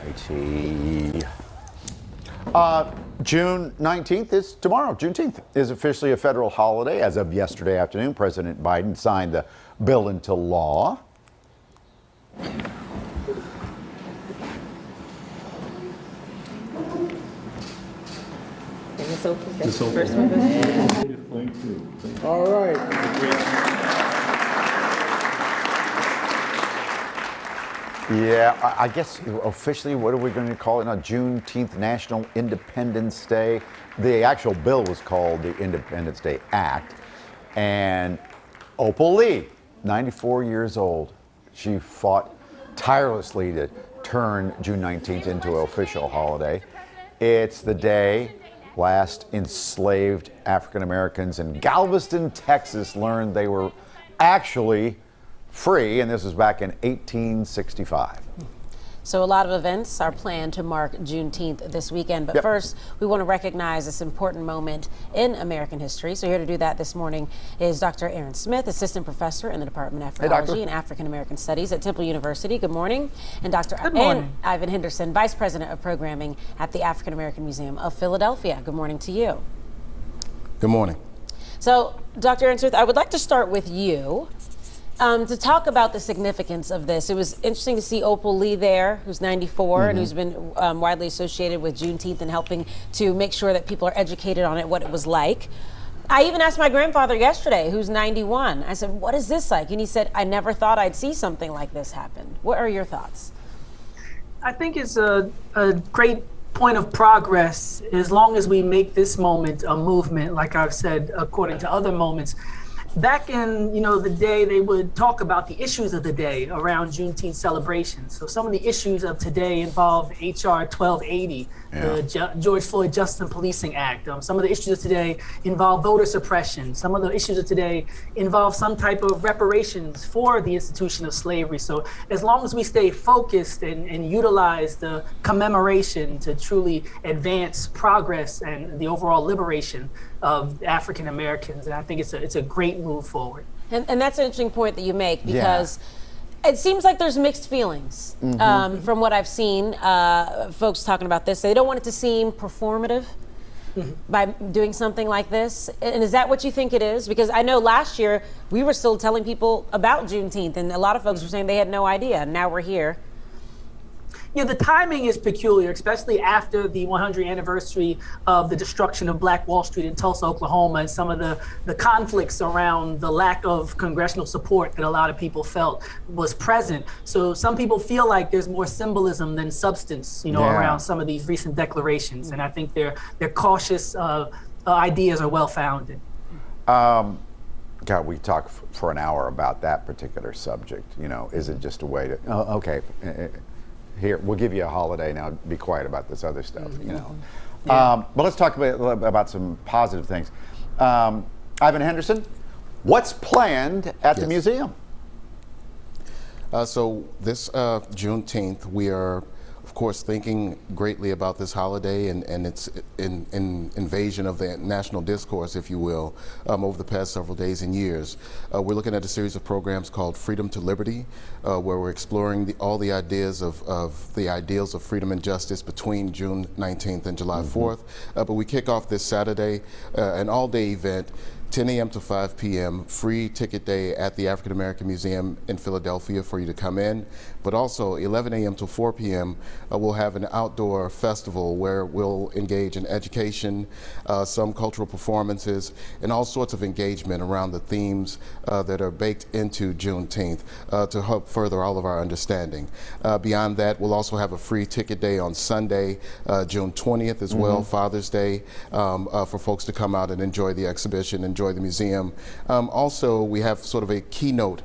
Righty. June 19th is tomorrow. Juneteenth is officially a federal holiday. As of yesterday afternoon, President Biden signed the bill into law. It's open. That's the first one. Thank you. All right. Yeah, I guess officially, what are we going to call it now? Juneteenth, National Independence Day. The actual bill was called the Independence Day Act. And Opal Lee, 94 years old, she fought tirelessly to turn June 19th into an official holiday. It's the day last enslaved African Americans in Galveston, Texas learned they were actually free, and this was back in 1865. So a lot of events are planned to mark Juneteenth this weekend. But first, we want to recognize this important moment in American history. So here to do that this morning is Dr. Aaron Smith, Assistant Professor in the Department of Africology and African American Studies at Temple University. Good morning. And Dr. Ivan Henderson, Vice President of Programming at the African American Museum of Philadelphia. Good morning to you. Good morning. So, Dr. Aaron Smith, I would like to start with you. To talk about the significance of this. It was interesting to see Opal Lee there, who's 94 and who's been widely associated with Juneteenth and helping to make sure that people are educated on it, what it was like. I even asked my grandfather yesterday, who's 91, I said, what is this like? And he said, I never thought I'd see something like this happen. What are your thoughts? I think it's a great point of progress as long as we make this moment a movement, like I've said, according to other moments. Back in, the day, they would talk about the issues of the day around Juneteenth celebrations. So some of the issues of today involve H.R. 1280, the George Floyd Justice and Policing Act. Some of the issues of today involve voter suppression. Some of the issues of today involve some type of reparations for the institution of slavery. So as long as we stay focused and utilize the commemoration to truly advance progress and the overall liberation of African Americans, and I think it's a great move forward. And that's an interesting point that you make, because it seems like there's mixed feelings from what I've seen. Folks talking about this, they don't want it to seem performative by doing something like this. And is that what you think it is? Because I know last year we were still telling people about Juneteenth, and a lot of folks were saying they had no idea. Now we're here. Yeah, the timing is peculiar, especially after the 100th anniversary of the destruction of Black Wall Street in Tulsa, Oklahoma, and some of the conflicts around the lack of congressional support that a lot of people felt was present. So some people feel like there's more symbolism than substance, around some of these recent declarations. And I think their cautious ideas are well-founded. God, we talk for an hour about that particular subject. Is it just a way to, okay, here, we'll give you a holiday now, be quiet about this other stuff, But let's talk about some positive things. Ivan Henderson, what's planned at the museum? So this Juneteenth, we are, of course, thinking greatly about this holiday and its invasion of the national discourse, if you will, over the past several days and years. We're looking at a series of programs called Freedom to Liberty, where we're exploring all the ideas of the ideals of freedom and justice between June 19th and July 4th. But we kick off this Saturday, an all-day event, 10 a.m. to 5 p.m., free ticket day at the African American Museum in Philadelphia for you to come in. But also 11 a.m. to 4 p.m., we'll have an outdoor festival where we'll engage in education, some cultural performances, and all sorts of engagement around the themes that are baked into Juneteenth to help further all of our understanding. Beyond that, we'll also have a free ticket day on Sunday, June 20th as well, Father's Day, for folks to come out and enjoy the exhibition, enjoy the museum. Also, we have sort of a keynote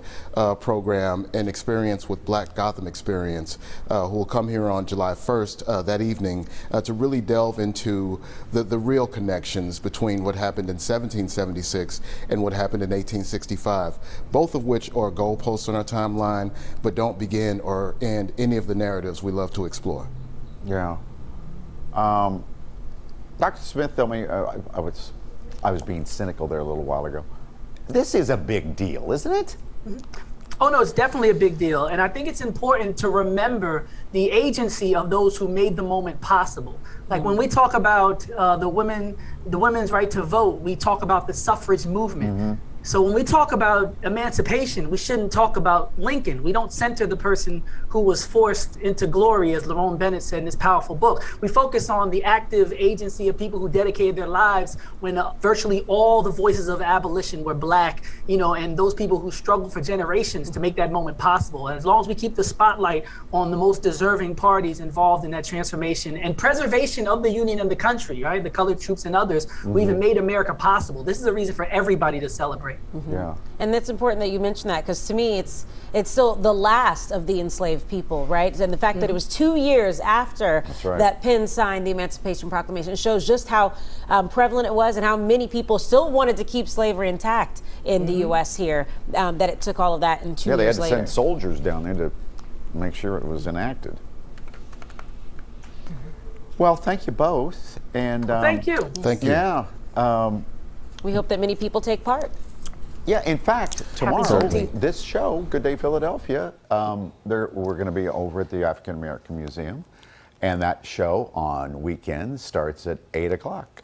program and experience with Black Gotham Experience, who will come here on July 1st that evening to really delve into the real connections between what happened in 1776 and what happened in 1865, both of which are goalposts on our timeline, but don't begin or end any of the narratives we love to explore. Yeah. Dr. Smith told me, I was being cynical there a little while ago. This is a big deal, isn't it? Oh, no, it's definitely a big deal. And I think it's important to remember the agency of those who made the moment possible. Like when we talk about the women's right to vote, we talk about the suffrage movement. So when we talk about emancipation, we shouldn't talk about Lincoln. We don't center the person who was forced into glory, as Lerone Bennett said in his powerful book. We focus on the active agency of people who dedicated their lives when virtually all the voices of abolition were Black, and those people who struggled for generations to make that moment possible. And as long as we keep the spotlight on the most deserving parties involved in that transformation and preservation of the Union and the country, right? The colored troops and others, who even made America possible. This is a reason for everybody to celebrate. Yeah. And it's important that you mention that, because to me it's still the last of the enslaved people, right? And the fact that it was 2 years after that Penn signed the Emancipation Proclamation shows just how prevalent it was and how many people still wanted to keep slavery intact in the U.S. here, that it took all of that in 2 years later. Yeah, they had to send soldiers down there to make sure it was enacted. Well, thank you both. And thank you. Thank you. Yeah. We hope that many people take part. Yeah, in fact, tomorrow, Juneteenth. this show, Good Day Philadelphia, we're going to be over at the African American Museum, and that show on weekends starts at 8 o'clock.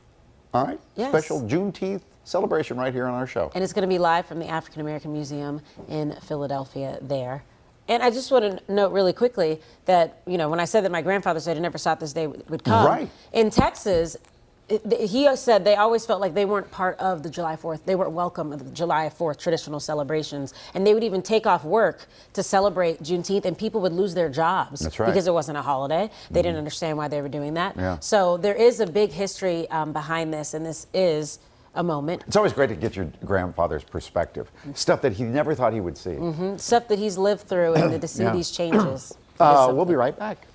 All right? Yes. Special Juneteenth celebration right here on our show. And it's going to be live from the African American Museum in Philadelphia there. And I just want to note really quickly that, when I said that my grandfather said he never thought this day would come, Right. in Texas, he said they always felt like they weren't part of the July 4th. They weren't welcome at the July 4th traditional celebrations. And they would even take off work to celebrate Juneteenth, and people would lose their jobs. That's right. Because it wasn't a holiday. They didn't understand why they were doing that. Yeah. So there is a big history behind this, and this is a moment. It's always great to get your grandfather's perspective, stuff that he never thought he would see. Stuff that he's lived through and to see these changes. We'll be right back.